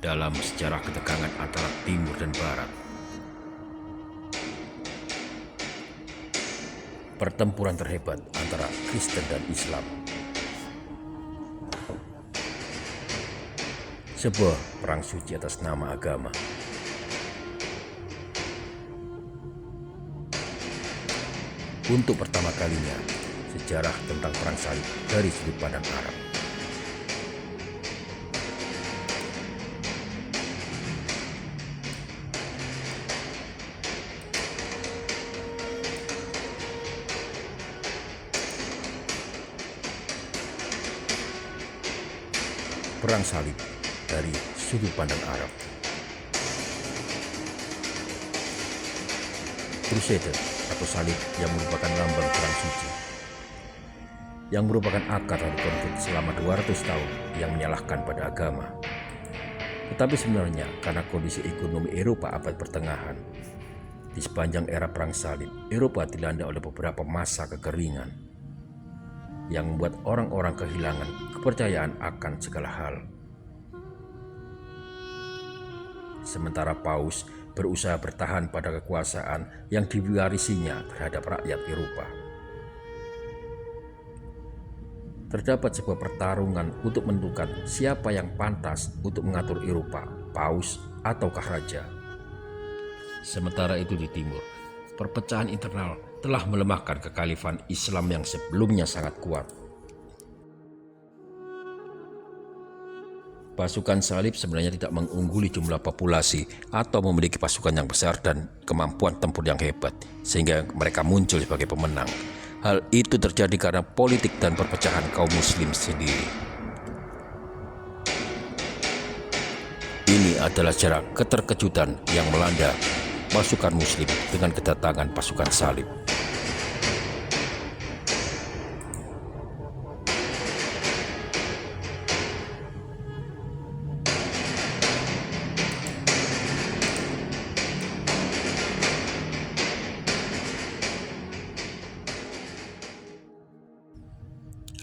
dalam sejarah ketegangan antara Timur dan Barat. Pertempuran terhebat antara Kristen dan Islam. Sebuah perang suci atas nama agama. Untuk pertama kalinya, sejarah tentang perang salib dari sudut pandang Arab. Perang salib dari sudut pandang Arab. Crusader atau salib yang merupakan lambang perang suci, yang merupakan akar dari konflik selama 200 tahun yang menyalahkan pada agama. Tetapi sebenarnya karena kondisi ekonomi Eropa abad pertengahan, di sepanjang era perang salib, Eropa dilanda oleh beberapa masa kekeringan yang membuat orang-orang kehilangan kepercayaan akan segala hal. Sementara Paus berusaha bertahan pada kekuasaan yang diwarisinya terhadap rakyat Eropa. Terdapat sebuah pertarungan untuk menentukan siapa yang pantas untuk mengatur Eropa, Paus ataukah raja. Sementara itu di timur, perpecahan internal telah melemahkan kekhalifan Islam yang sebelumnya sangat kuat. Pasukan salib sebenarnya tidak mengungguli jumlah populasi atau memiliki pasukan yang besar dan kemampuan tempur yang hebat, sehingga mereka muncul sebagai pemenang. Hal itu terjadi karena politik dan perpecahan kaum muslim sendiri. Ini adalah sejarah keterkejutan yang melanda pasukan muslim dengan kedatangan pasukan salib.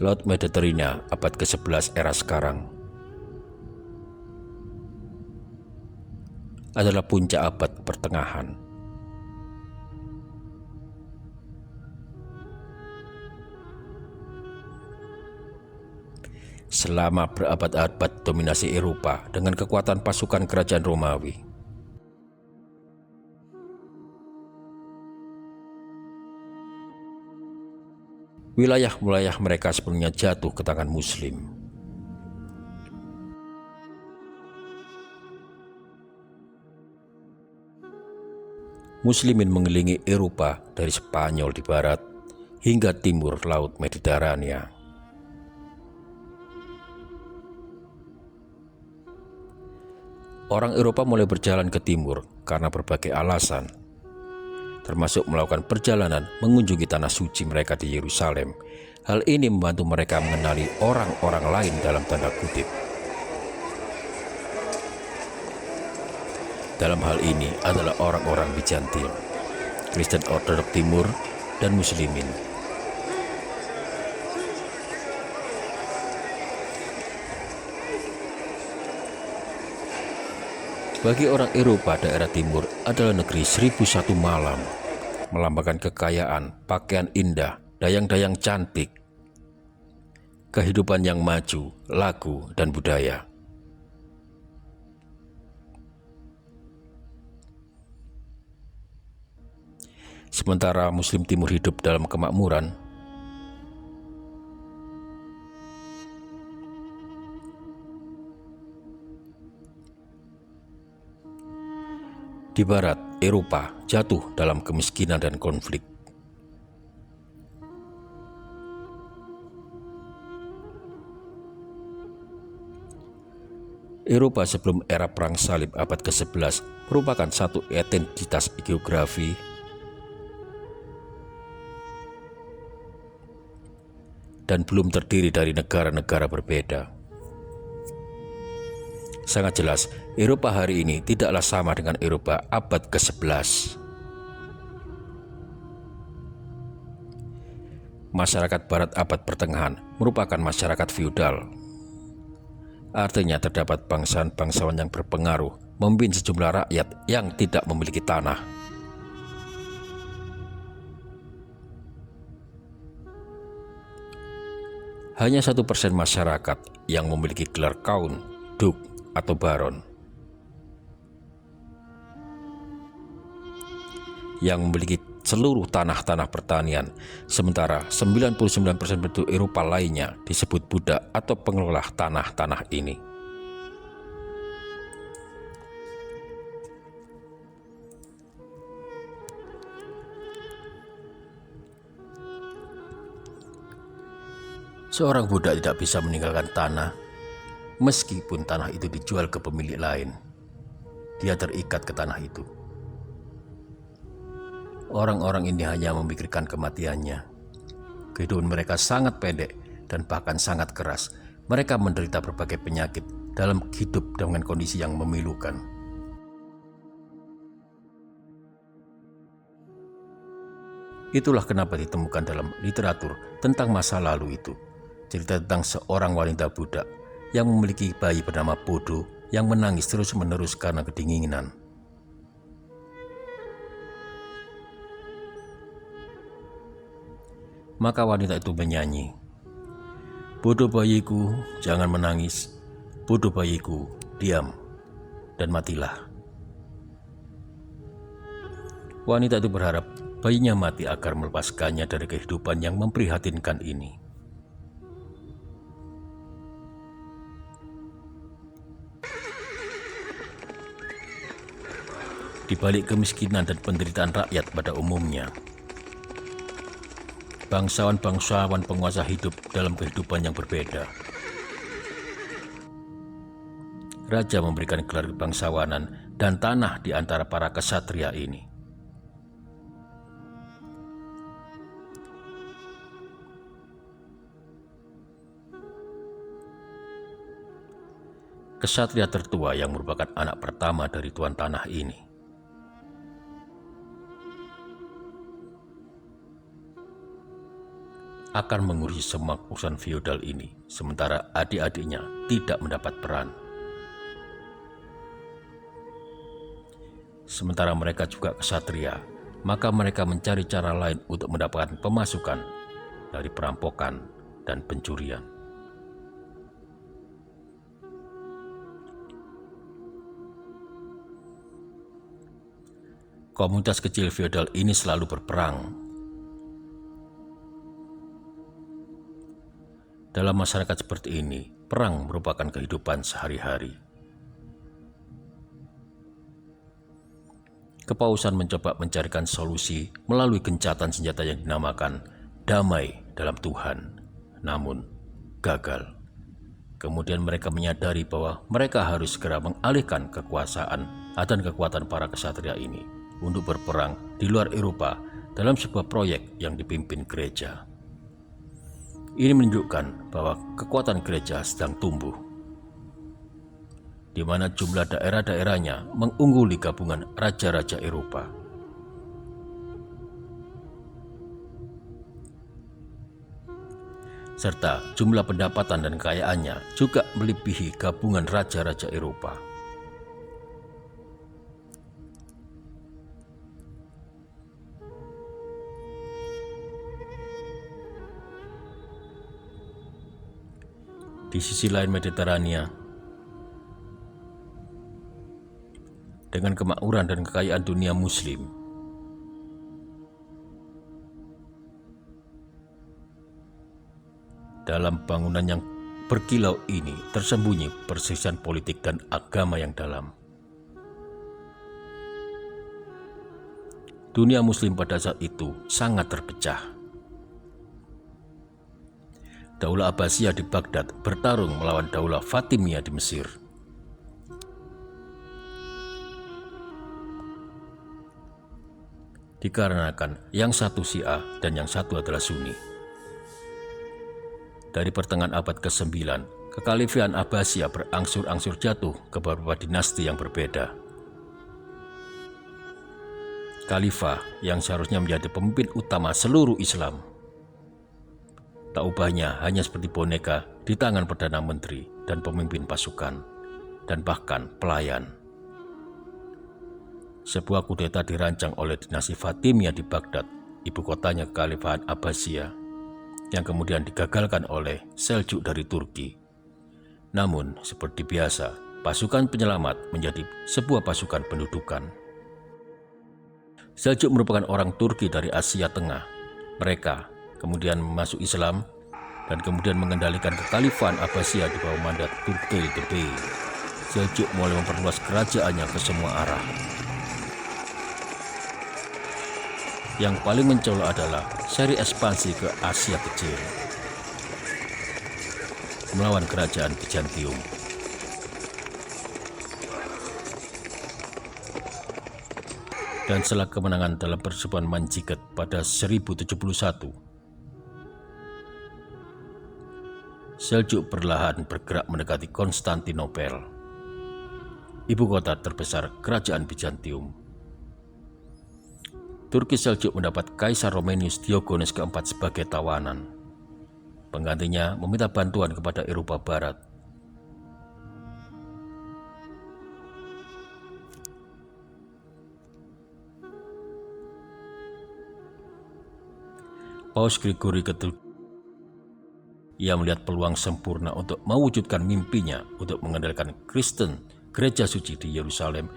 Laut Mediterania abad ke-11 era sekarang adalah puncak abad pertengahan. Selama berabad-abad dominasi Eropa dengan kekuatan pasukan kerajaan Romawi, wilayah-wilayah mereka sebelumnya jatuh ke tangan Muslim. Muslimin mengelilingi Eropa dari Spanyol di barat hingga timur Laut Mediterania. Orang Eropa mulai berjalan ke timur karena berbagai alasan, termasuk melakukan perjalanan mengunjungi tanah suci mereka di Yerusalem. Hal ini membantu mereka mengenali orang-orang lain dalam tanda kutip. Dalam hal ini adalah orang-orang Bizantin, Kristen Ortodok Timur, dan Muslimin. Bagi orang Eropa, daerah timur adalah negeri 1001 malam, melambangkan kekayaan, pakaian indah, dayang-dayang cantik, kehidupan yang maju, lagu, dan budaya. Sementara Muslim Timur hidup dalam kemakmuran, di barat, Eropa jatuh dalam kemiskinan dan konflik. Eropa sebelum era perang salib abad ke-11 merupakan satu entitas geografi dan belum terdiri dari negara-negara berbeda. Sangat jelas, Eropa hari ini tidaklah sama dengan Eropa abad ke-11. Masyarakat barat abad pertengahan merupakan masyarakat feodal. Artinya terdapat bangsawan-bangsawan yang berpengaruh memimpin sejumlah rakyat yang tidak memiliki tanah. Hanya 1% masyarakat yang memiliki gelar count, duke, atau baron, yang memiliki seluruh tanah-tanah pertanian, sementara 99% penduduk Eropa lainnya disebut budak atau pengelola tanah-tanah ini. Seorang budak tidak bisa meninggalkan tanah, meskipun tanah itu dijual ke pemilik lain. Dia terikat ke tanah itu. Orang-orang ini hanya memikirkan kematiannya. Kehidupan mereka sangat pendek dan bahkan sangat keras. Mereka menderita berbagai penyakit dalam hidup dengan kondisi yang memilukan. Itulah kenapa ditemukan dalam literatur tentang masa lalu itu cerita tentang seorang wanita budak yang memiliki bayi bernama Bodo yang menangis terus-menerus karena kedinginan. Maka wanita itu menyanyi, "Bodo bayiku, jangan menangis. Bodo bayiku, diam dan matilah." Wanita itu berharap bayinya mati agar melepaskannya dari kehidupan yang memprihatinkan ini. Di balik kemiskinan dan penderitaan rakyat pada umumnya, bangsawan-bangsawan penguasa hidup dalam kehidupan yang berbeda. Raja memberikan gelar kebangsawanan dan tanah di antara para kesatria ini. Kesatria tertua yang merupakan anak pertama dari tuan tanah ini akan mengurusi semua urusan feodal ini, sementara adik-adiknya tidak mendapat peran. Sementara mereka juga kesatria, maka mereka mencari cara lain untuk mendapatkan pemasukan dari perampokan dan pencurian. Komunitas kecil feodal ini selalu berperang. Dalam masyarakat seperti ini, perang merupakan kehidupan sehari-hari. Kepausan mencoba mencarikan solusi melalui gencatan senjata yang dinamakan damai dalam Tuhan, namun gagal. Kemudian mereka menyadari bahwa mereka harus segera mengalihkan kekuasaan dan kekuatan para kesatria ini untuk berperang di luar Eropa dalam sebuah proyek yang dipimpin gereja. Ini menunjukkan bahwa kekuatan gereja sedang tumbuh, di mana jumlah daerah-daerahnya mengungguli gabungan raja-raja Eropa. Serta jumlah pendapatan dan kekayaannya juga melebihi gabungan raja-raja Eropa. Di sisi lain Mediterania, dengan kemakmuran dan kekayaan dunia Muslim, dalam bangunan yang berkilau ini tersembunyi perselisihan politik dan agama yang dalam. Dunia Muslim pada saat itu sangat terpecah. Daulah Abbasiyah di Baghdad bertarung melawan Daulah Fatimiyah di Mesir. Dikarenakan yang satu Syiah dan yang satu adalah Sunni. Dari pertengahan abad ke-9, kekhalifahan Abbasiyah berangsur-angsur jatuh ke beberapa dinasti yang berbeda. Khalifah yang seharusnya menjadi pemimpin utama seluruh Islam, tak ubahnya hanya seperti boneka di tangan Perdana Menteri dan pemimpin pasukan, dan bahkan pelayan. Sebuah kudeta dirancang oleh dinasti Fatimiyah di Baghdad, ibu kotanya Kekhalifahan Abbasiyah, yang kemudian digagalkan oleh Seljuk dari Turki. Namun, seperti biasa, pasukan penyelamat menjadi sebuah pasukan pendudukan. Seljuk merupakan orang Turki dari Asia Tengah. Mereka kemudian masuk Islam dan kemudian mengendalikan Kekhalifahan Abbasiyah di bawah mandat Turki the Bey. Seljuk mulai memperluas kerajaannya ke semua arah. Yang paling mencolok adalah seri ekspansi ke Asia Kecil melawan kerajaan Bizantium. Dan setelah kemenangan dalam persetujuan Manjikat pada 1071, Seljuk perlahan bergerak mendekati Konstantinopel, ibu kota terbesar kerajaan Bizantium. Turki Seljuk mendapat Kaisar Romaeus Diogenes keempat sebagai tawanan. Penggantinya meminta bantuan kepada Eropa Barat. Paus Gregory III, ia melihat peluang sempurna untuk mewujudkan mimpinya untuk mengendalikan Kristen gereja suci di Yerusalem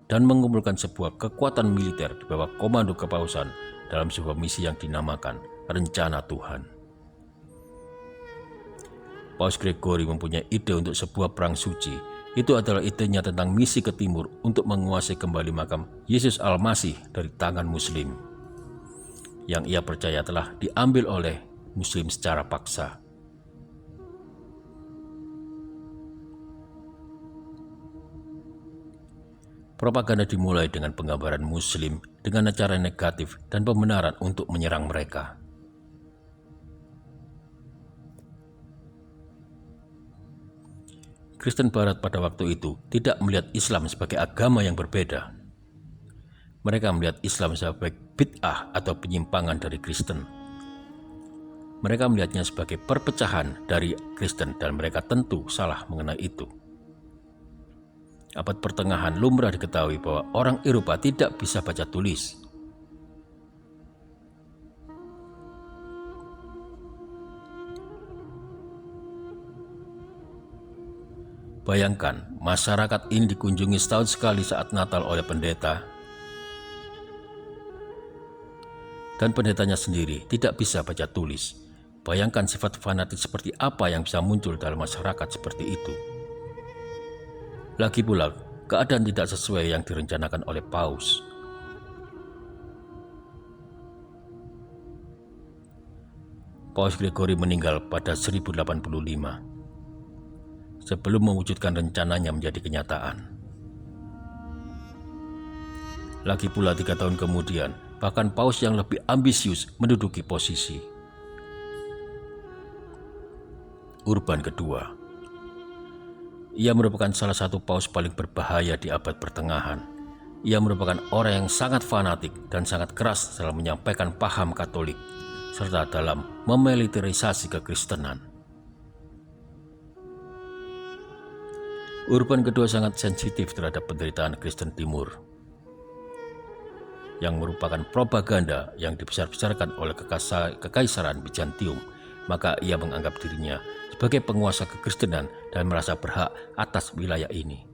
dan mengumpulkan sebuah kekuatan militer di bawah komando kepausan dalam sebuah misi yang dinamakan Rencana Tuhan. Paus Gregory mempunyai ide untuk sebuah perang suci. Itu adalah idenya tentang misi ke timur untuk menguasai kembali makam Yesus Al-Masih dari tangan Muslim, yang ia percaya telah diambil oleh Muslim secara paksa. Propaganda dimulai dengan penggambaran Muslim dengan cara negatif dan pembenaran untuk menyerang mereka. Kristen Barat pada waktu itu tidak melihat Islam sebagai agama yang berbeda. Mereka melihat Islam sebagai bid'ah atau penyimpangan dari Kristen. Mereka melihatnya sebagai perpecahan dari Kristen dan mereka tentu salah mengenai itu. Abad pertengahan lumrah diketahui bahwa orang Eropa tidak bisa baca tulis. Bayangkan, masyarakat ini dikunjungi setahun sekali saat Natal oleh pendeta, dan pendetanya sendiri tidak bisa baca tulis. Bayangkan sifat fanatik seperti apa yang bisa muncul dalam masyarakat seperti itu. Lagi pula, keadaan tidak sesuai yang direncanakan oleh Paus. Paus Gregory meninggal pada 1085, sebelum mewujudkan rencananya menjadi kenyataan. Lagi pula 3 tahun kemudian, bahkan Paus yang lebih ambisius menduduki posisi. Urban II. Ia merupakan salah satu paus paling berbahaya di abad pertengahan. Ia merupakan orang yang sangat fanatik dan sangat keras dalam menyampaikan paham Katolik, serta dalam memiliterisasi kekristenan. Urban II sangat sensitif terhadap penderitaan Kristen Timur, yang merupakan propaganda yang dibesar-besarkan oleh Kekaisaran Bizantium. Maka ia menganggap dirinya sebagai penguasa kekristenan dan merasa berhak atas wilayah ini.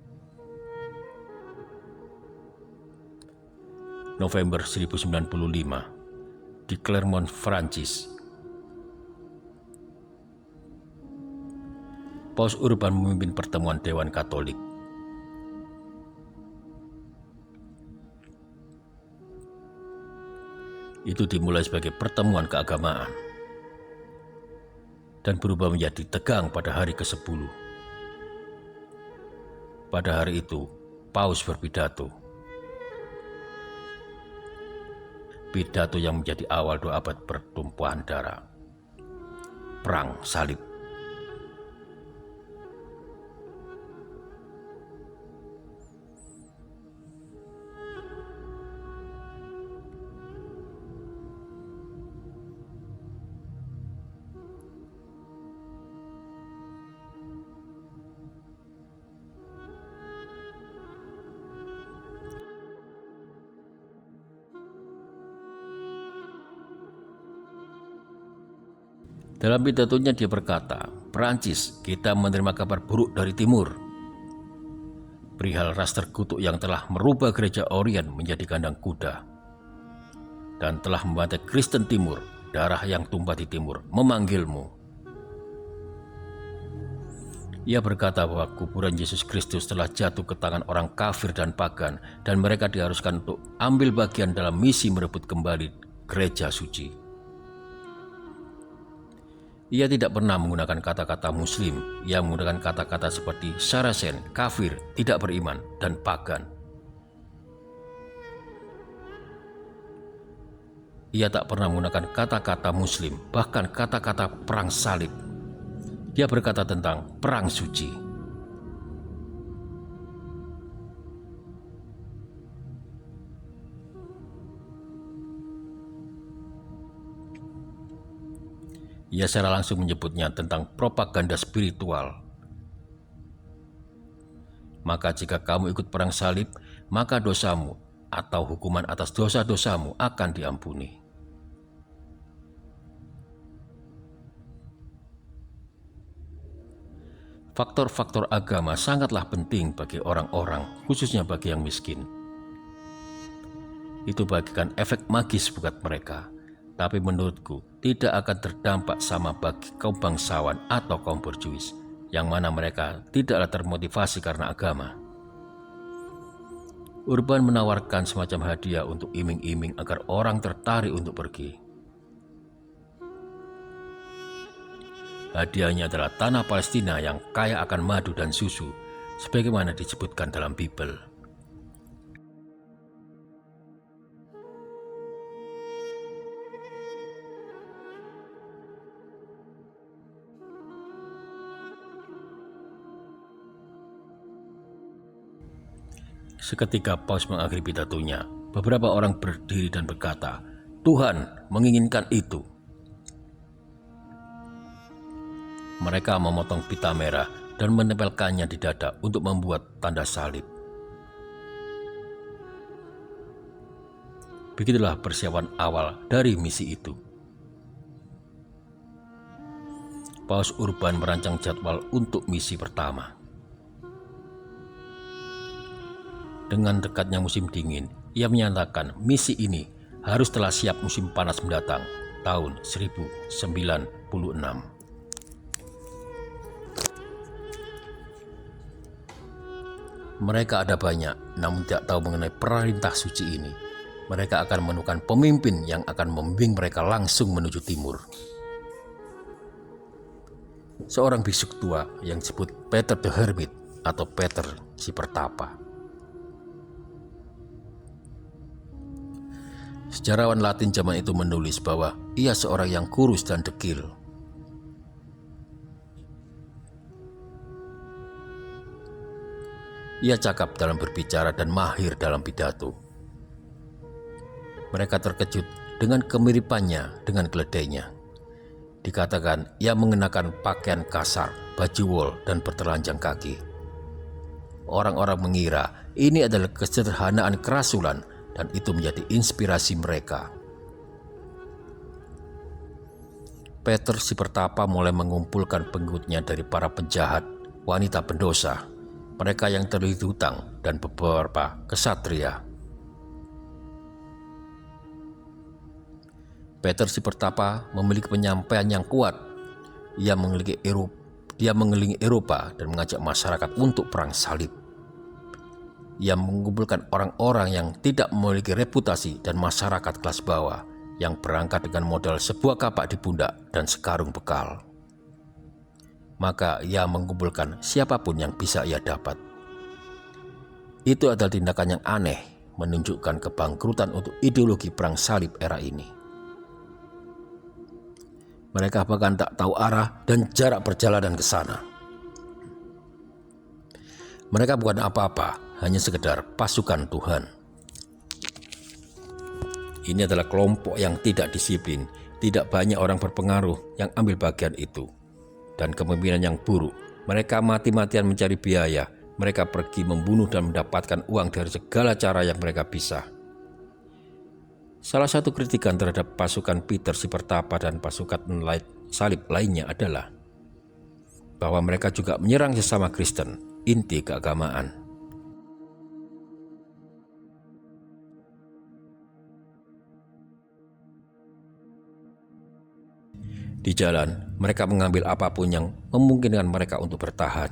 November 1095 di Clermont, Prancis, Paus Urban memimpin pertemuan Dewan Katolik. Itu dimulai sebagai pertemuan keagamaan dan berubah menjadi tegang pada hari ke-10. Pada hari itu, Paus berpidato. Pidato yang menjadi awal 2 abad pertumpahan darah. Perang salib. Dalam pidatonya dia berkata, "Perancis, kita menerima kabar buruk dari timur. Perihal ras terkutuk yang telah merubah gereja Orient menjadi kandang kuda dan telah membantai Kristen Timur, darah yang tumpah di timur memanggilmu." Ia berkata bahwa kuburan Yesus Kristus telah jatuh ke tangan orang kafir dan pagan, dan mereka diharuskan untuk ambil bagian dalam misi merebut kembali gereja suci. Ia tidak pernah menggunakan kata-kata muslim. Ia menggunakan kata-kata seperti Saracen, kafir, tidak beriman, dan pagan. Ia tak pernah menggunakan kata-kata muslim, bahkan kata-kata perang salib. Dia berkata tentang perang suci. Ia secara langsung menyebutnya tentang propaganda spiritual. Maka jika kamu ikut perang salib, maka dosamu atau hukuman atas dosa-dosamu akan diampuni. Faktor-faktor agama sangatlah penting bagi orang-orang, khususnya bagi yang miskin. Itu bagikan efek magis buat mereka, tapi menurutku tidak akan terdampak sama bagi kaum bangsawan atau kaum borjuis, yang mana mereka tidaklah termotivasi karena agama. Urban menawarkan semacam hadiah untuk iming-iming agar orang tertarik untuk pergi. Hadiahnya adalah tanah Palestina yang kaya akan madu dan susu, sebagaimana disebutkan dalam Bible. Seketika Paus mengakhiri pidatonya, beberapa orang berdiri dan berkata, "Tuhan menginginkan itu." Mereka memotong pita merah dan menempelkannya di dada untuk membuat tanda salib. Begitulah persiapan awal dari misi itu. Paus Urban merancang jadwal untuk misi pertama. Dengan dekatnya musim dingin, ia menyatakan misi ini harus telah siap musim panas mendatang, tahun 1096. Mereka ada banyak, namun tidak tahu mengenai perintah suci ini. Mereka akan menemukan pemimpin yang akan membimbing mereka langsung menuju timur. Seorang bisu tua yang disebut Peter the Hermit atau Peter si Pertapa. Sejarawan Latin zaman itu menulis bahwa ia seorang yang kurus dan dekil. Ia cakap dalam berbicara dan mahir dalam pidato. Mereka terkejut dengan kemiripannya dengan keledainya. Dikatakan ia mengenakan pakaian kasar, baju wol, dan bertelanjang kaki. Orang-orang mengira ini adalah kesederhanaan kerasulan, dan itu menjadi inspirasi mereka. Peter si Pertapa mulai mengumpulkan pengikutnya dari para penjahat, wanita pendosa, mereka yang terlilit hutang, dan beberapa kesatria. Peter si Pertapa memiliki penyampaian yang kuat. Dia mengelilingi Eropa dan mengajak masyarakat untuk perang salib. Ia mengumpulkan orang-orang yang tidak memiliki reputasi dan masyarakat kelas bawah yang berangkat dengan modal sebuah kapak di pundak dan sekarung bekal. Maka ia mengumpulkan siapapun yang bisa ia dapat. Itu adalah tindakan yang aneh, menunjukkan kebangkrutan untuk ideologi perang salib era ini. Mereka bahkan tak tahu arah dan jarak perjalanan ke sana. Mereka bukan apa-apa, hanya sekedar pasukan Tuhan. Ini adalah kelompok yang tidak disiplin, tidak banyak orang berpengaruh yang ambil bagian itu. Dan kepemimpinan yang buruk, mereka mati-matian mencari biaya, mereka pergi membunuh dan mendapatkan uang dari segala cara yang mereka bisa. Salah satu kritikan terhadap pasukan Peter si Pertapa dan pasukan salib lainnya adalah bahwa mereka juga menyerang sesama Kristen, inti keagamaan. Di jalan, mereka mengambil apapun yang memungkinkan mereka untuk bertahan.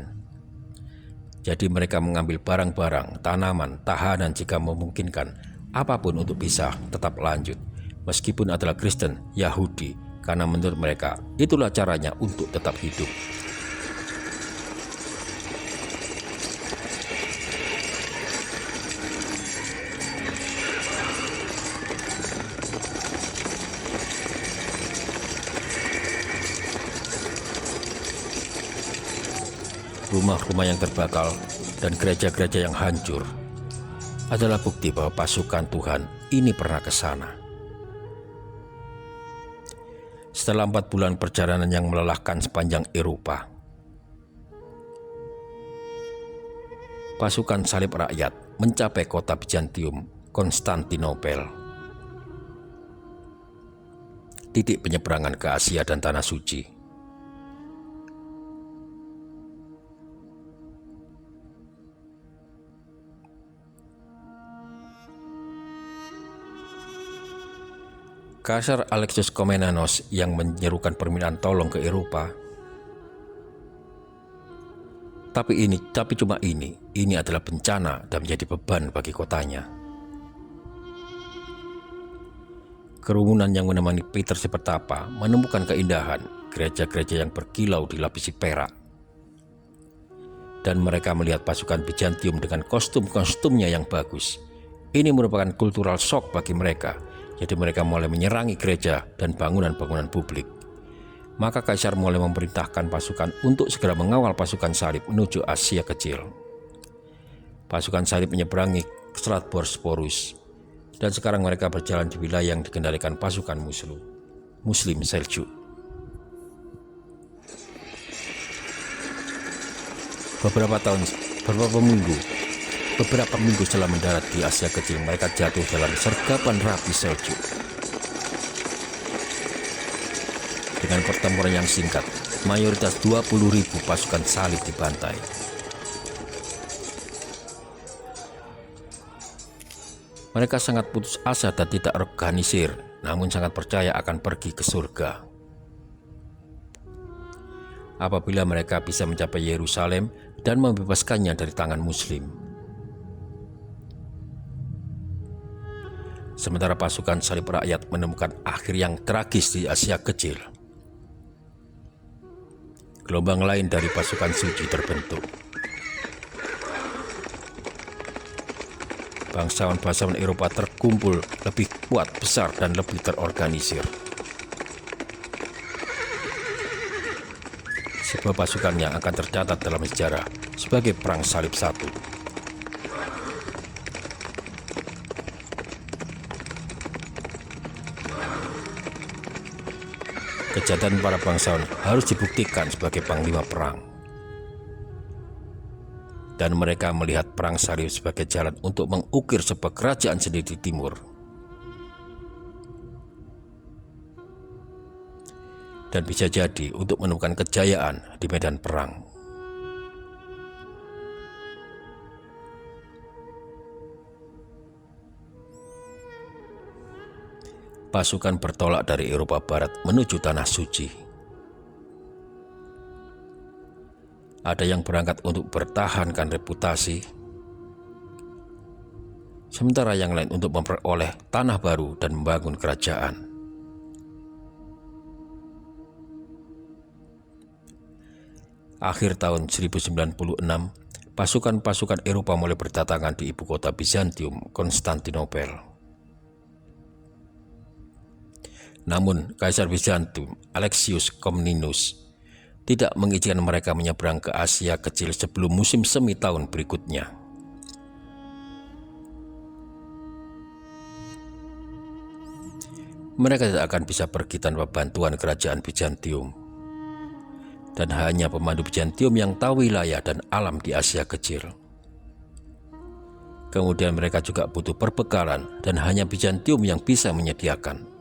Jadi mereka mengambil barang-barang, tanaman, tahanan jika memungkinkan, apapun untuk bisa tetap lanjut, meskipun adalah Kristen, Yahudi, karena menurut mereka itulah caranya untuk tetap hidup. Rumah-rumah yang terbakar dan gereja-gereja yang hancur adalah bukti bahwa pasukan Tuhan ini pernah ke sana. Setelah 4 bulan perjalanan yang melelahkan sepanjang Eropa, pasukan salib rakyat mencapai kota Bizantium, Konstantinopel, titik penyeberangan ke Asia dan Tanah Suci. Kaisar Alexius Komnenos yang menyerukan permintaan tolong ke Eropa. Tapi cuma ini adalah bencana dan menjadi beban bagi kotanya. Kerumunan yang menemani Peter si Petapa menemukan keindahan gereja-gereja yang berkilau dilapisi perak. Dan mereka melihat pasukan Bizantium dengan kostum-kostumnya yang bagus. Ini merupakan cultural shock bagi mereka. Jadi mereka mulai menyerangi gereja dan bangunan-bangunan publik. Maka Kaisar mulai memerintahkan pasukan untuk segera mengawal pasukan salib menuju Asia Kecil. Pasukan salib menyeberangi Selat Bosporus, dan sekarang mereka berjalan di wilayah yang dikendalikan pasukan Muslim Seljuk. Beberapa minggu setelah mendarat di Asia Kecil, mereka jatuh dalam sergapan Rabi Seljuk. Dengan pertempuran yang singkat, mayoritas 20.000 pasukan salib dibantai. Mereka sangat putus asa dan tidak organisir, namun sangat percaya akan pergi ke surga. Apabila mereka bisa mencapai Yerusalem dan membebaskannya dari tangan Muslim. Sementara pasukan salib rakyat menemukan akhir yang tragis di Asia Kecil. Gelombang lain dari pasukan suci terbentuk. Bangsawan-bangsawan Eropa terkumpul lebih kuat, besar, dan lebih terorganisir. Sebuah pasukan yang akan tercatat dalam sejarah sebagai Perang Salib I. Kejahatan para bangsawan harus dibuktikan sebagai panglima perang. Dan mereka melihat perang salib sebagai jalan untuk mengukir sebuah kerajaan sendiri di timur. Dan bisa jadi untuk menemukan kejayaan di medan perang. Pasukan bertolak dari Eropa Barat menuju Tanah Suci. Ada yang berangkat untuk bertahankan reputasi, sementara yang lain untuk memperoleh tanah baru dan membangun kerajaan. Akhir tahun 1096, pasukan-pasukan Eropa mulai berdatangan di ibu kota Bizantium, Konstantinopel. Namun Kaisar Bizantium, Alexius Komnenos, tidak mengizinkan mereka menyeberang ke Asia Kecil sebelum musim semi tahun berikutnya. Mereka tidak akan bisa pergi tanpa bantuan kerajaan Bizantium. Dan hanya pemandu Bizantium yang tahu wilayah dan alam di Asia Kecil. Kemudian mereka juga butuh perbekalan dan hanya Bizantium yang bisa menyediakan.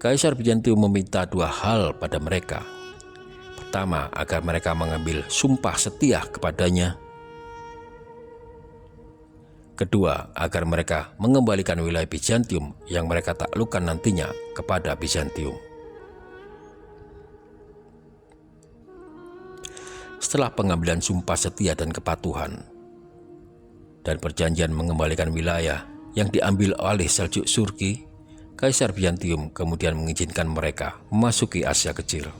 Kaisar Bizantium meminta dua hal pada mereka. Pertama, agar mereka mengambil sumpah setia kepadanya. Kedua, agar mereka mengembalikan wilayah Bizantium yang mereka taklukkan nantinya kepada Bizantium. Setelah pengambilan sumpah setia dan kepatuhan, dan perjanjian mengembalikan wilayah yang diambil oleh Seljuk Turki, Kaisar Bizantium kemudian mengizinkan mereka memasuki Asia Kecil.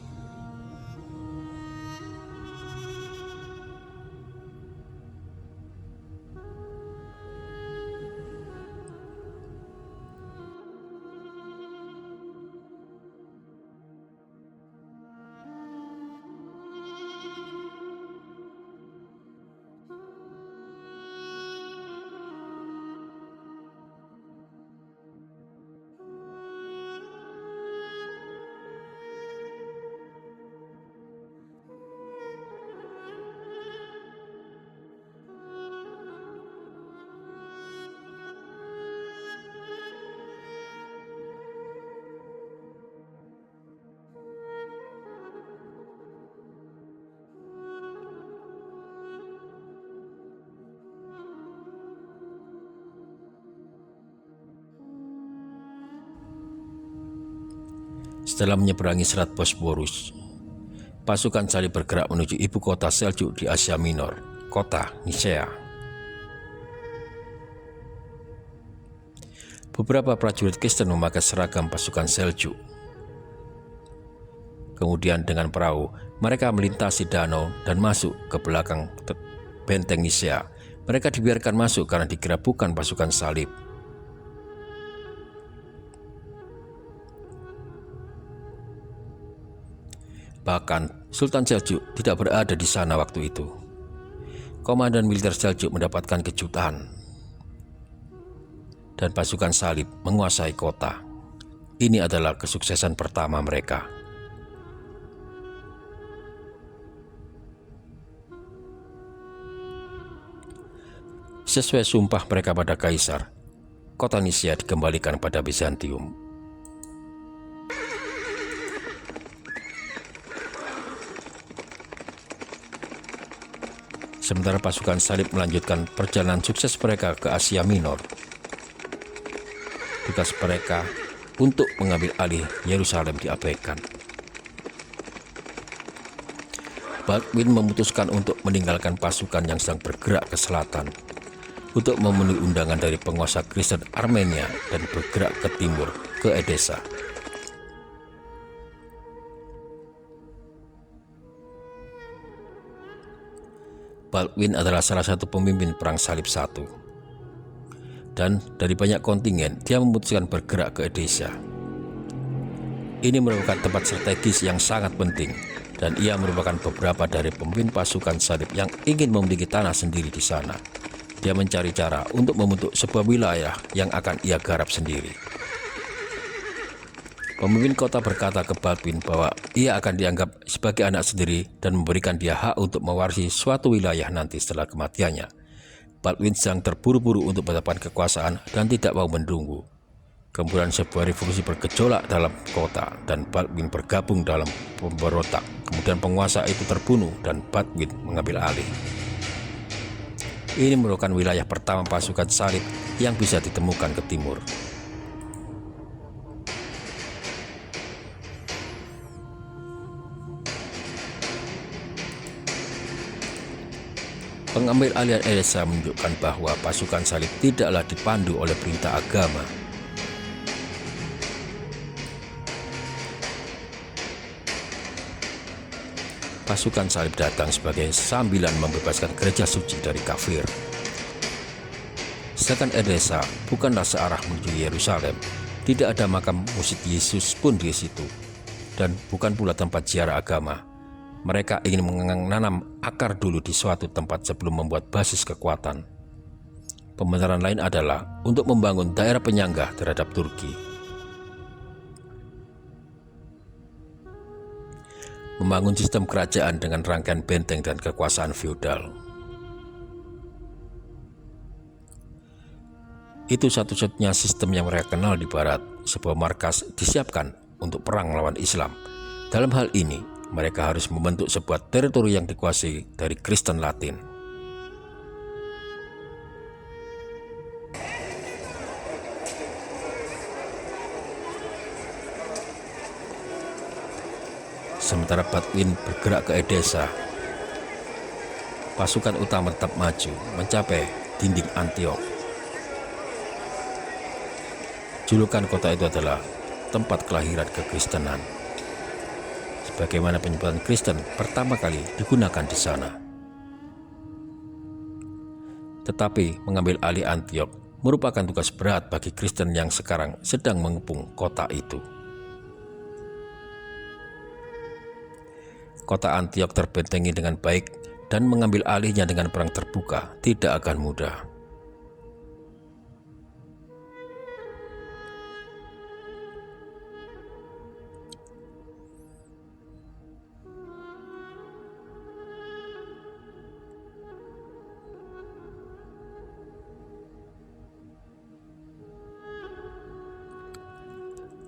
Setelah menyeberangi Selat Bosporus, pasukan salib bergerak menuju ibu kota Seljuk di Asia Minor, kota Nisea. Beberapa prajurit Kristen memakai seragam pasukan Seljuk. Kemudian dengan perahu, mereka melintasi danau dan masuk ke belakang benteng Nisea. Mereka dibiarkan masuk karena dikira bukan pasukan salib. Bahkan Sultan Seljuk tidak berada di sana waktu itu. Komandan militer Seljuk mendapatkan kejutan, dan pasukan salib menguasai kota. Ini adalah kesuksesan pertama mereka. Sesuai sumpah mereka pada kaisar, kota Nisea dikembalikan pada Bizantium. Sementara pasukan salib melanjutkan perjalanan sukses mereka ke Asia Minor. Tugas mereka untuk mengambil alih Yerusalem diabaikan. Baldwin memutuskan untuk meninggalkan pasukan yang sedang bergerak ke selatan untuk memenuhi undangan dari penguasa Kristen Armenia dan bergerak ke timur, ke Edessa. Baldwin adalah salah satu pemimpin Perang Salib I, dan dari banyak kontingen dia memutuskan bergerak ke Edessa. Ini merupakan tempat strategis yang sangat penting, dan ia merupakan beberapa dari pemimpin pasukan salib yang ingin memiliki tanah sendiri di sana. Dia mencari cara untuk membentuk sebuah wilayah yang akan ia garap sendiri. Pemimpin kota berkata ke Baldwin bahwa ia akan dianggap sebagai anak sendiri dan memberikan dia hak untuk mewarisi suatu wilayah nanti setelah kematiannya. Baldwin sedang terburu-buru untuk mendapatkan kekuasaan dan tidak mau menunggu. Kemudian sebuah revolusi bergejolak dalam kota dan Baldwin bergabung dalam pemberontak. Kemudian penguasa itu terbunuh dan Baldwin mengambil alih. Ini merupakan wilayah pertama pasukan salib yang bisa ditemukan ke timur. Pengambil alihan Edessa menunjukkan bahwa pasukan salib tidaklah dipandu oleh perintah agama. Pasukan salib datang sebagai sambilan membebaskan gereja suci dari kafir. Sedangkan Edessa bukanlah searah menuju Yerusalem. Tidak ada makam musik Yesus pun di situ, dan bukan pula tempat ziarah agama. Mereka ingin menanam akar dulu di suatu tempat sebelum membuat basis kekuatan. Pembenaran lain adalah untuk membangun daerah penyangga terhadap Turki. Membangun sistem kerajaan dengan rangkaian benteng dan kekuasaan feodal. Itu satu-satunya sistem yang mereka kenal di barat. Sebuah markas disiapkan untuk perang melawan Islam. Dalam hal ini, mereka harus membentuk sebuah teritori yang dikuasai dari Kristen Latin. Sementara Baldwin bergerak ke Edessa, pasukan utama tetap maju mencapai dinding Antiok. Julukan kota itu adalah tempat kelahiran kekristenan, sebagaimana penyebutan Kristen pertama kali digunakan di sana. Tetapi mengambil alih Antiok merupakan tugas berat bagi Kristen yang sekarang sedang mengepung kota itu. Kota Antiok terbentengi dengan baik dan mengambil alihnya dengan perang terbuka tidak akan mudah.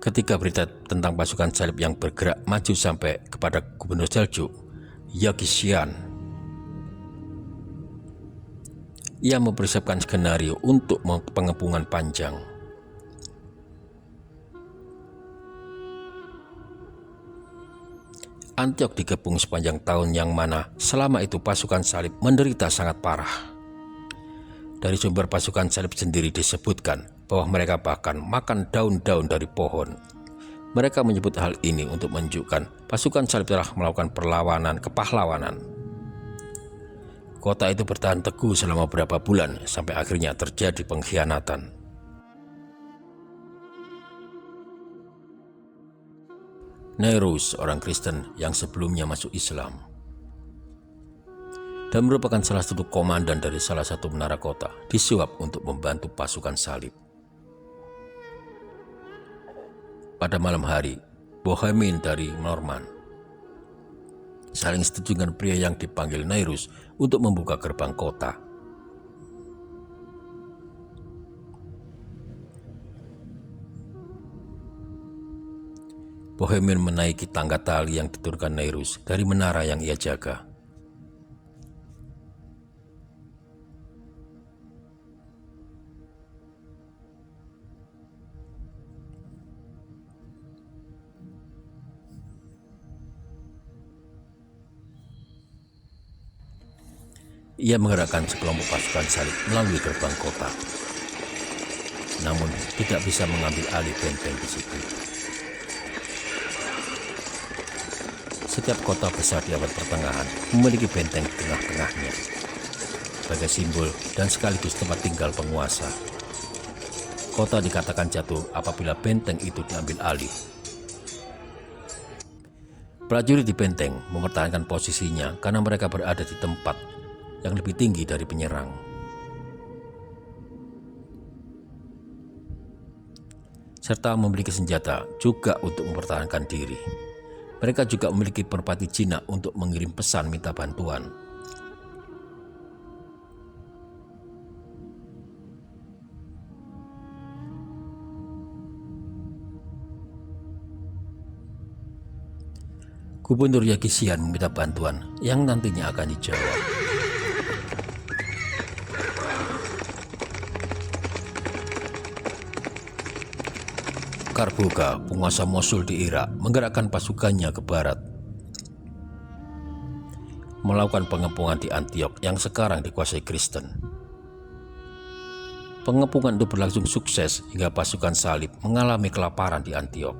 Ketika berita tentang pasukan salib yang bergerak maju sampai kepada Gubernur Seljuk, Yagician, ia mempersiapkan skenario untuk pengepungan panjang. Antiok dikepung sepanjang tahun yang mana selama itu pasukan salib menderita sangat parah. Dari sumber pasukan salib sendiri disebutkan bahwa mereka bahkan makan daun-daun dari pohon. Mereka menyebut hal ini untuk menunjukkan pasukan salib telah melakukan kepahlawanan. Kota itu bertahan teguh selama beberapa bulan sampai akhirnya terjadi pengkhianatan. Nerus, orang Kristen yang sebelumnya masuk Islam dan merupakan salah satu komandan dari salah satu menara kota, disuap untuk membantu pasukan salib. Pada malam hari, Bohemin dari Norman saling setuju dengan pria yang dipanggil Nerus untuk membuka gerbang kota. Bohemin menaiki tangga tali yang diturunkan Nerus dari menara yang ia jaga. Ia menggerakkan sekelompok pasukan salib melalui gerbang kota, namun tidak bisa mengambil alih benteng di situ. Setiap kota besar di abad pertengahan memiliki benteng di tengah-tengahnya sebagai simbol dan sekaligus tempat tinggal penguasa. Kota dikatakan jatuh apabila benteng itu diambil alih. Prajurit di benteng mempertahankan posisinya karena mereka berada di tempat yang lebih tinggi dari penyerang. Serta memiliki senjata juga untuk mempertahankan diri. Mereka juga memiliki merpati jinak untuk mengirim pesan minta bantuan. Gubernur Yagician meminta bantuan yang nantinya akan dijawab. Karboga, penguasa Mosul di Irak, menggerakkan pasukannya ke barat, melakukan pengepungan di Antiok yang sekarang dikuasai Kristen. Pengepungan itu berlangsung sukses hingga pasukan salib mengalami kelaparan di Antiok.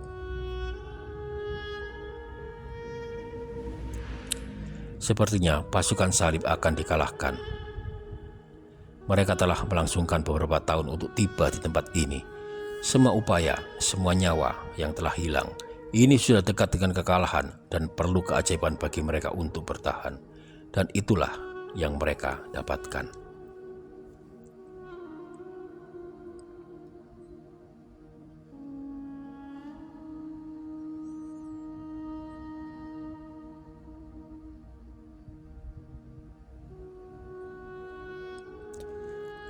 Sepertinya pasukan salib akan dikalahkan. Mereka telah melangsungkan beberapa tahun untuk tiba di tempat ini. Semua upaya, semua nyawa yang telah hilang, ini sudah dekat dengan kekalahan dan perlu keajaiban bagi mereka untuk bertahan. Dan itulah yang mereka dapatkan.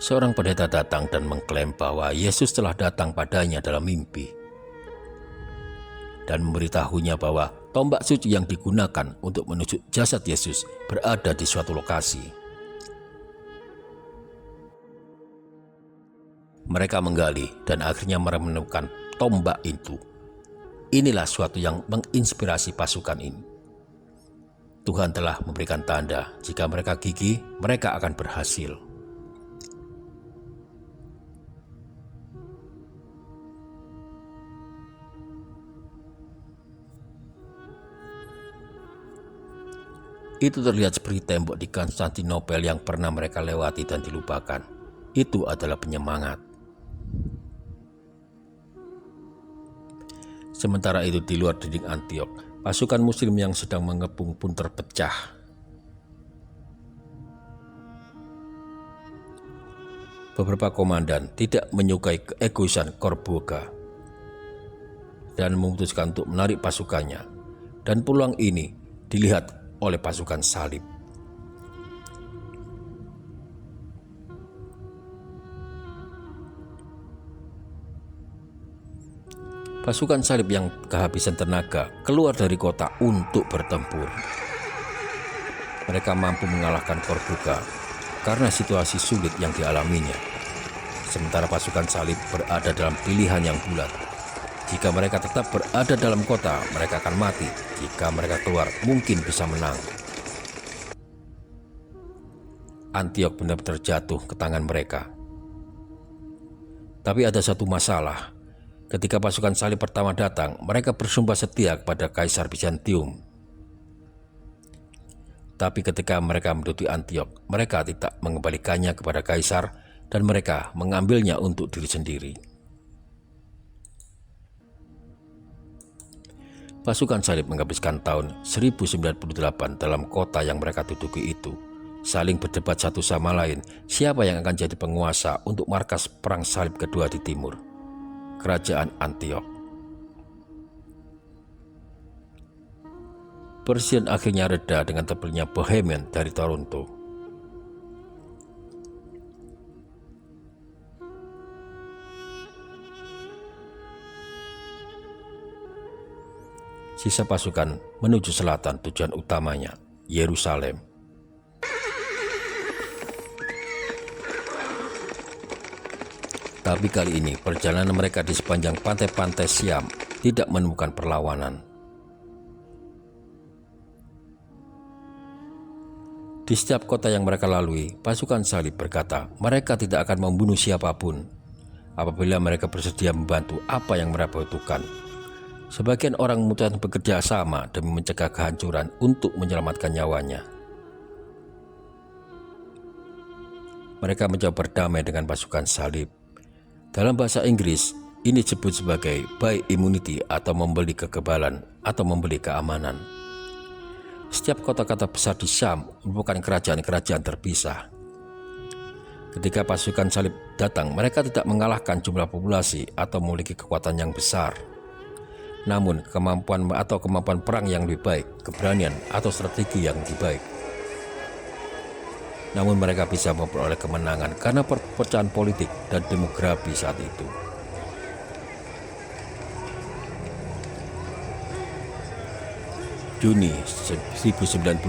Seorang pendeta datang dan mengklaim bahwa Yesus telah datang padanya dalam mimpi. dan memberitahunya bahwa tombak suci yang digunakan untuk menunjuk jasad Yesus berada di suatu lokasi. Mereka menggali dan akhirnya menemukan tombak itu. Inilah suatu yang menginspirasi pasukan ini. Tuhan telah memberikan tanda, jika mereka gigih, mereka akan berhasil. Itu terlihat seperti tembok di Konstantinopel yang pernah mereka lewati dan dilupakan. Itu adalah penyemangat. Sementara itu di luar dinding Antiok, pasukan muslim yang sedang mengepung pun terpecah. Beberapa komandan tidak menyukai keegoisan Korboga dan memutuskan untuk menarik pasukannya, dan peluang ini dilihat oleh pasukan salib. Pasukan salib yang kehabisan tenaga keluar dari kota untuk bertempur. Mereka mampu mengalahkan Korboga karena situasi sulit yang dialaminya. Sementara pasukan salib berada dalam pilihan yang bulat. Jika mereka tetap berada dalam kota, mereka akan mati. Jika mereka keluar, mungkin bisa menang. Antiok benar-benar jatuh ke tangan mereka. Tapi ada satu masalah. Ketika pasukan salib pertama datang, mereka bersumpah setia kepada Kaisar Bizantium. Tapi ketika mereka menduduki Antiok, mereka tidak mengembalikannya kepada Kaisar dan mereka mengambilnya untuk diri sendiri. Pasukan salib menghabiskan tahun 1098 dalam kota yang mereka duduki itu, saling berdebat satu sama lain siapa yang akan jadi penguasa untuk markas perang salib kedua di timur, Kerajaan Antiok. Persisian akhirnya reda dengan tebalnya Bohemian dari Toronto. Sisa pasukan menuju selatan, tujuan utamanya Yerusalem. Tapi kali ini perjalanan mereka di sepanjang pantai-pantai Siam tidak menemukan perlawanan. Di setiap kota yang mereka lalui, pasukan salib berkata mereka tidak akan membunuh siapapun apabila mereka bersedia membantu apa yang mereka butuhkan. Sebagian orang memutuskan bekerja sama demi mencegah kehancuran untuk menyelamatkan nyawanya. Mereka mencoba berdamai dengan pasukan salib. Dalam bahasa Inggris, ini disebut sebagai buy immunity atau membeli kekebalan atau membeli keamanan. Setiap kota-kota besar di Syam merupakan kerajaan-kerajaan terpisah. Ketika pasukan salib datang, mereka tidak mengalahkan jumlah populasi atau memiliki kekuatan yang besar. Namun kemampuan perang yang lebih baik, keberanian atau strategi yang lebih baik. Namun mereka bisa memperoleh kemenangan karena perpecahan politik dan demografi saat itu. Juni 1099,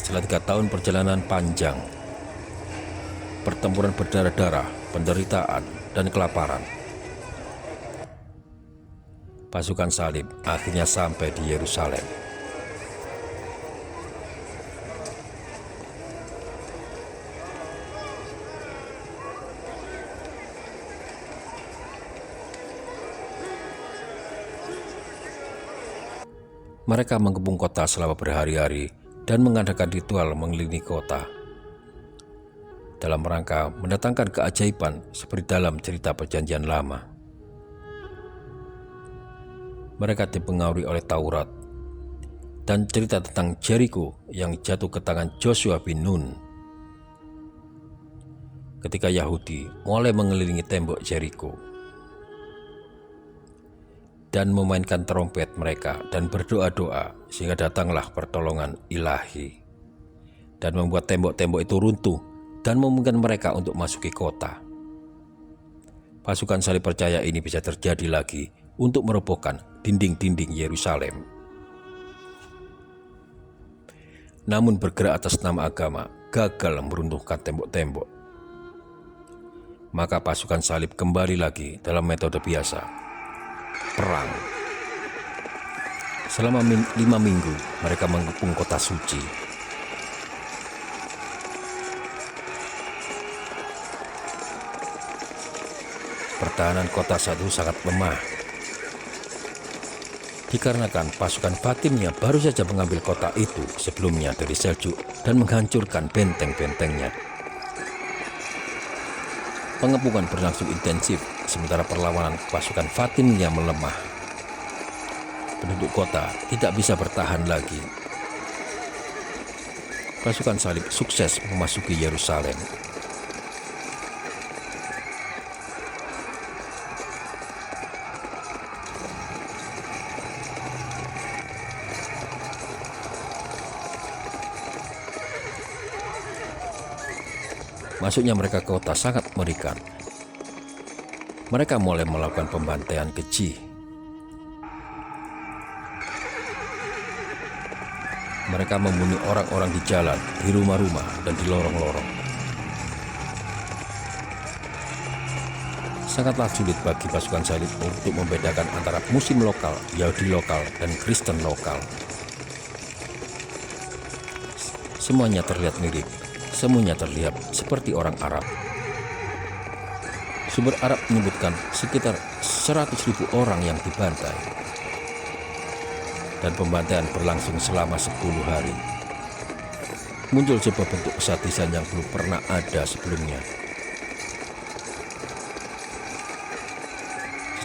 setelah 3 tahun perjalanan panjang, pertempuran berdarah-darah, penderitaan, dan kelaparan, pasukan salib akhirnya sampai di Yerusalem. Mereka mengepung kota selama berhari-hari dan mengadakan ritual mengelilingi kota dalam rangka mendatangkan keajaiban seperti dalam cerita Perjanjian Lama. Mereka dipengaruhi oleh Taurat dan cerita tentang Jericho yang jatuh ke tangan Joshua bin Nun. Ketika Yahudi mulai mengelilingi tembok Jericho dan memainkan trompet mereka dan berdoa-doa, sehingga datanglah pertolongan ilahi dan membuat tembok-tembok itu runtuh dan memungkinkan mereka untuk masuki kota. Pasukan salib percaya ini bisa terjadi lagi untuk merobohkan dinding-dinding Yerusalem. Namun bergerak atas nama agama gagal meruntuhkan tembok-tembok. Maka pasukan salib kembali lagi dalam metode biasa, perang. Selama 5 minggu mereka mengepung kota suci. Pertahanan kota saat itu sangat lemah, dikarenakan pasukan Fatimiyah baru saja mengambil kota itu sebelumnya dari Seljuk dan menghancurkan benteng-bentengnya. Pengepungan berlangsung intensif sementara perlawanan pasukan Fatimiyah melemah. Penduduk kota tidak bisa bertahan lagi. Pasukan salib sukses memasuki Yerusalem. Masuknya mereka ke kota sangat mengerikan. Mereka mulai melakukan pembantaian keji. Mereka membunuh orang-orang di jalan, di rumah-rumah, dan di lorong-lorong. Sangatlah sulit bagi pasukan salib untuk membedakan antara Muslim lokal, Yahudi lokal, dan Kristen lokal. Semuanya terlihat mirip. Semuanya terlihat seperti orang Arab. Sumber Arab menyebutkan sekitar 100.000 orang yang dibantai. Dan pembantaian berlangsung selama 10 hari. Muncul sebuah bentuk kesadisan yang belum pernah ada sebelumnya.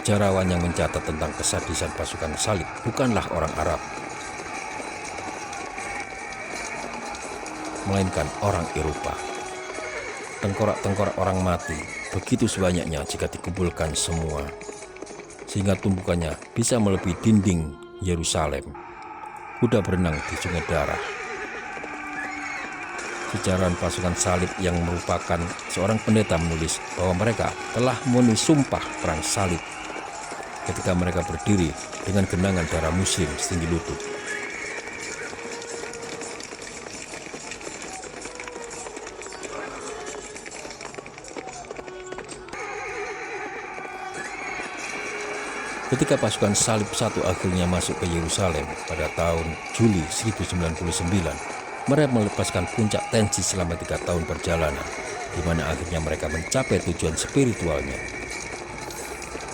Sejarawan yang mencatat tentang kesadisan pasukan salib bukanlah orang Arab, melainkan orang Eropa. Tengkorak-tengkorak orang mati begitu sebanyaknya jika dikumpulkan semua, sehingga tumpukannya bisa melebihi dinding Yerusalem. Kuda berenang di sungai darah. Sejarawan pasukan salib yang merupakan seorang pendeta menulis bahwa mereka telah memenuhi sumpah perang salib ketika mereka berdiri dengan genangan darah Muslim setinggi lutut. Ketika pasukan salib satu akhirnya masuk ke Yerusalem pada tahun Juli 1099, mereka melepaskan puncak tensi selama 3 tahun perjalanan, di mana akhirnya mereka mencapai tujuan spiritualnya.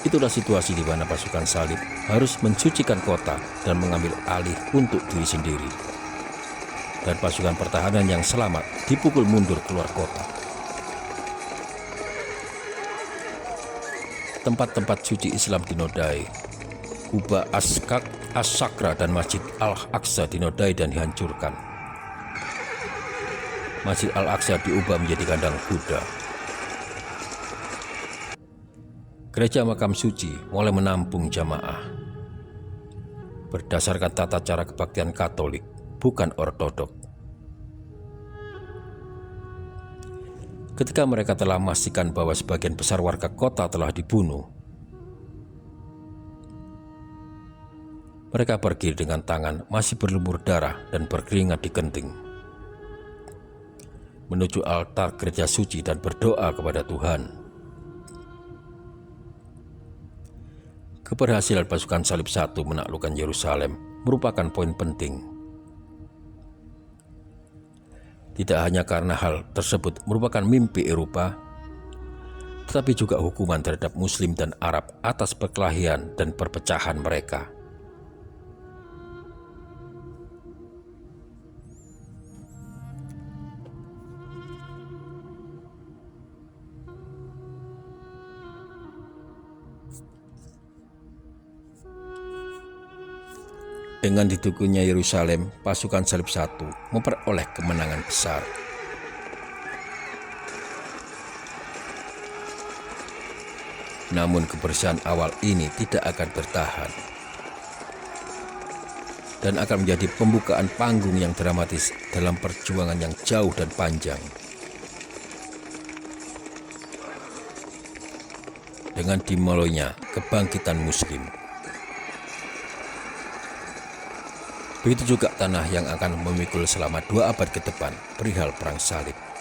Itulah situasi di mana pasukan salib harus mensucikan kota dan mengambil alih untuk diri sendiri. Dan pasukan pertahanan yang selamat dipukul mundur keluar kota. Tempat-tempat suci Islam dinodai, Kubah As-Sakra dan Masjid Al-Aqsa dinodai dan dihancurkan. Masjid Al-Aqsa diubah menjadi kandang kuda. Gereja makam suci mulai menampung jamaah berdasarkan tata cara kebaktian Katolik, bukan Ortodok. Ketika mereka telah memastikan bahwa sebagian besar warga kota telah dibunuh, mereka pergi dengan tangan masih berlumur darah dan berkeringat di genting, menuju altar gereja suci dan berdoa kepada Tuhan. Keberhasilan pasukan salib satu menaklukkan Yerusalem merupakan poin penting. Tidak hanya karena hal tersebut merupakan mimpi Eropa, tetapi juga hukuman terhadap Muslim dan Arab atas perkelahian dan perpecahan mereka. Dengan didukunya Yerusalem, pasukan salib satu memperoleh kemenangan besar. Namun kebersihan awal ini tidak akan bertahan dan akan menjadi pembukaan panggung yang dramatis dalam perjuangan yang jauh dan panjang. Dengan dimulainya kebangkitan Muslim. Begitu juga tanah yang akan memikul selama 2 abad ke depan perihal perang salib.